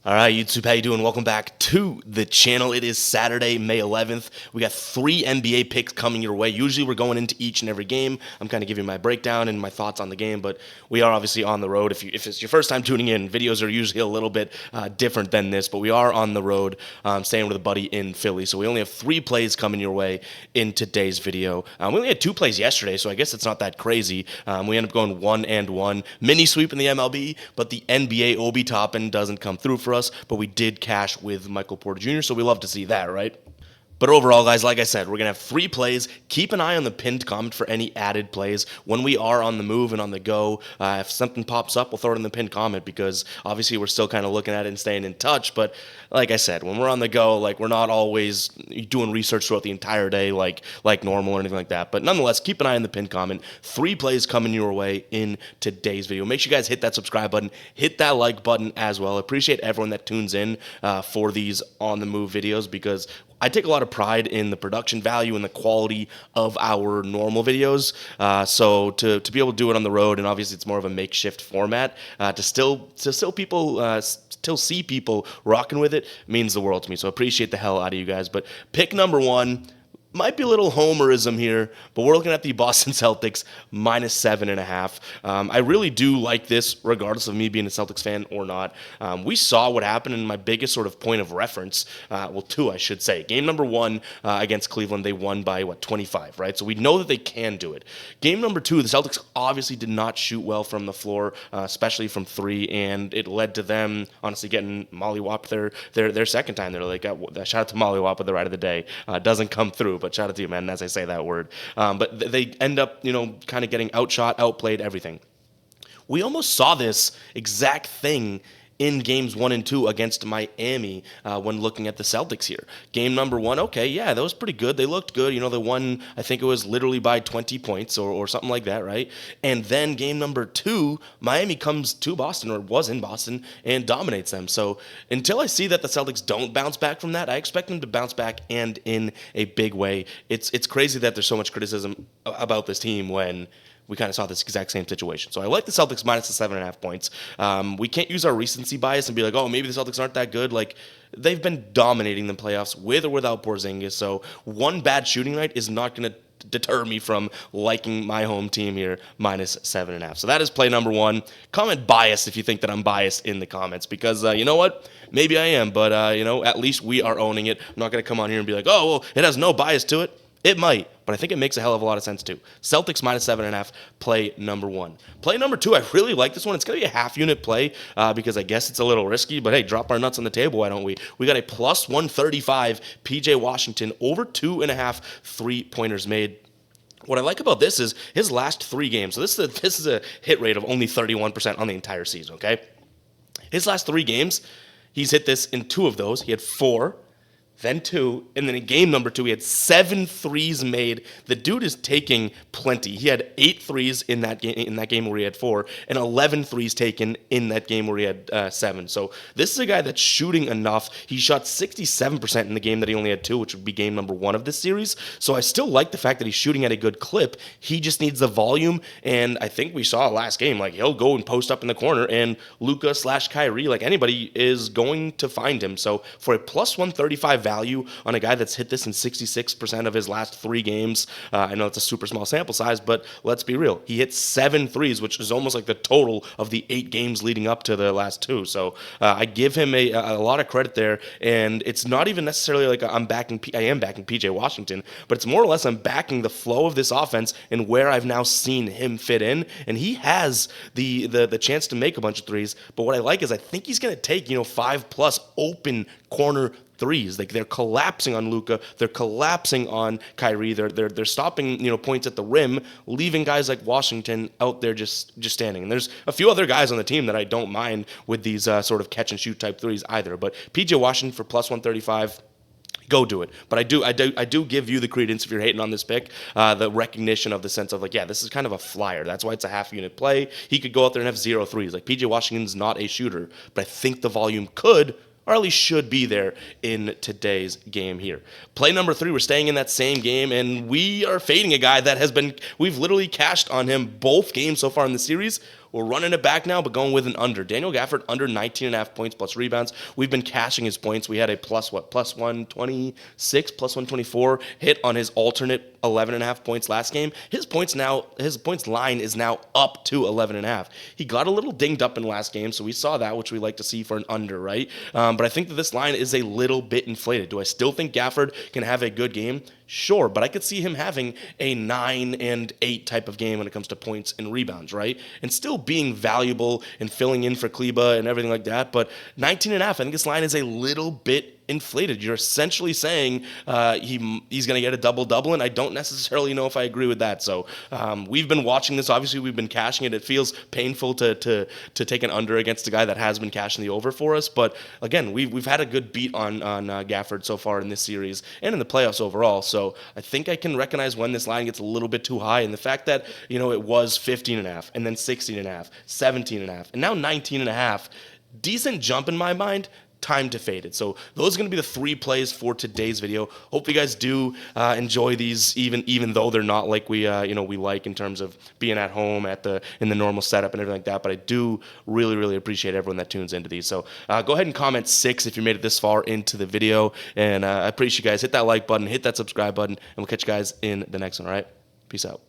All right, YouTube, how you doing? Welcome back to the channel. It is Saturday, May 11th. We got 3 NBA picks coming your way. Usually we're going into each and every game. I'm kind of giving my breakdown and my thoughts on the game, but we are obviously on the road. If it's your first time tuning in, videos are usually a little bit different than this, but we are on the road, staying with a buddy in Philly. So we only have 3 plays coming your way in today's video. We only had 2 plays yesterday, so I guess it's not that crazy. We ended up going 1-1. Mini sweep in the MLB, but the NBA Obi Toppin doesn't come through for us. But we did cash with Michael Porter Jr., so we love to see that, right? But overall, guys, like I said, we're going to have 3 plays. Keep an eye on the pinned comment for any added plays. When we are on the move and on the go, if something pops up, we'll throw it in the pinned comment because obviously we're still kind of looking at it and staying in touch. But like I said, when we're on the go, like we're not always doing research throughout the entire day like normal or anything like that. But nonetheless, keep an eye on the pinned comment. 3 plays coming your way in today's video. Make sure you guys hit that subscribe button, hit that like button as well. I appreciate everyone that tunes in for these on the move videos because I take a lot of pride in the production value and the quality of our normal videos. So to be able to do it on the road, and obviously it's more of a makeshift format, to still see people rocking with it means the world to me. So I appreciate the hell out of you guys. But pick number 1. Might be a little homerism here, but we're looking at the Boston Celtics -7.5. I really do like this, regardless of me being a Celtics fan or not. We saw what happened in my biggest sort of point of reference, 2, I should say. Game number 1 against Cleveland, they won by, 25, right? So we know that they can do it. Game number 2, the Celtics obviously did not shoot well from the floor, especially from 3, and it led to them, honestly, getting mollywhopped their second time. They're like, shout out to mollywhop with the ride of the day. Doesn't come through, but shout out to you, man, as I say that word. But they end up, kind of getting outshot, outplayed, everything. We almost saw this exact thing in games 1 and 2 against Miami when looking at the Celtics here. Game number 1, okay, yeah, that was pretty good. They looked good. They won, I think it was literally by 20 points or something like that, right? And then game number 2, Miami comes to Boston, or was in Boston, and dominates them. So until I see that the Celtics don't bounce back from that, I expect them to bounce back and in a big way. It's crazy that there's so much criticism about this team when we kind of saw this exact same situation. So I like the Celtics minus the 7.5 points. We can't use our recency bias and be like, oh, maybe the Celtics aren't that good. Like, they've been dominating the playoffs with or without Porzingis. So one bad shooting night is not going to deter me from liking my home team here minus 7.5. So that is play number 1. Comment bias if you think that I'm biased in the comments because you know what? Maybe I am, but at least we are owning it. I'm not going to come on here and be like, oh, well, it has no bias to it. It might, but I think it makes a hell of a lot of sense too. Celtics minus 7.5, play number 1. Play number 2, I really like this one. It's going to be a half-unit play because I guess it's a little risky, but hey, drop our nuts on the table, why don't we? We got a plus 135 PJ Washington over 2.5 3-pointers made. What I like about this is his last 3 games. So this is a hit rate of only 31% on the entire season, okay? His last 3 games, he's hit this in 2 of those. He had 4. Then 2, and then in game number 2, he had 7 threes made. The dude is taking plenty. He had 8 threes in that game where he had 4, and 11 threes taken in that game where he had 7. So this is a guy that's shooting enough. He shot 67% in the game that he only had 2, which would be game number 1 of this series. So I still like the fact that he's shooting at a good clip. He just needs the volume, and I think we saw last game, like he'll go and post up in the corner, and Luka / Kyrie, like anybody, is going to find him. So for a plus 135 value on a guy that's hit this in 66% of his last 3 games. I know it's a super small sample size, but let's be real. He hit 7 threes, which is almost like the total of the 8 games leading up to the last 2. So I give him a lot of credit there, and it's not even necessarily like I am backing PJ Washington, but it's more or less I'm backing the flow of this offense and where I've now seen him fit in, and he has the chance to make a bunch of threes. But what I like is I think he's going to take 5+ open corner threes. Like, they're collapsing on Luka, they're collapsing on Kyrie, they're stopping points at the rim, leaving guys like Washington out there just standing. And there's a few other guys on the team that I don't mind with these sort of catch and shoot type threes either. But PJ Washington for plus 135. Go do it. But I do give you the credence if you're hating on this pick, the recognition of the sense of like, yeah, this is kind of a flyer. That's why it's a half-unit play. He could go out there and have 0 threes. Like, PJ Washington's not a shooter, but I think the volume could, or at least should be there in today's game here. Play number 3, we're staying in that same game, and we are fading a guy that we've literally cashed on him both games so far in the series. we're running it back now, but going with an under. Daniel Gafford under 19.5 points plus rebounds. We've been cashing his points. We had a plus 126, plus 124 hit on his alternate 11.5 points last game. His points line is now up to 11.5. He got a little dinged up in last game, so we saw that, which we like to see for an under, right? But I think that this line is a little bit inflated. Do I still think Gafford can have a good game? Sure, but I could see him having a 9 and 8 type of game when it comes to points and rebounds, right? And still being valuable and filling in for Kleba and everything like that. But 19.5, I think this line is a little bit inflated. You're essentially saying he's going to get a double-double, and I don't necessarily know if I agree with that. So we've been watching this. Obviously, we've been cashing it. It feels painful to take an under against a guy that has been cashing the over for us. But again, we've had a good beat on Gafford so far in this series and in the playoffs overall. So I think I can recognize when this line gets a little bit too high. And the fact that, it was 15.5 and then 16.5, 17.5, and now 19.5, decent jump in my mind. Time to fade it. So those are going to be the 3 plays for today's video. Hope you guys do enjoy these, even though they're not like we like in terms of being at home in the normal setup and everything like that. But I do really appreciate everyone that tunes into these. So go ahead and comment 6 if you made it this far into the video, and I appreciate you guys. Hit that like button, hit that subscribe button, and we'll catch you guys in the next one. All right, peace out.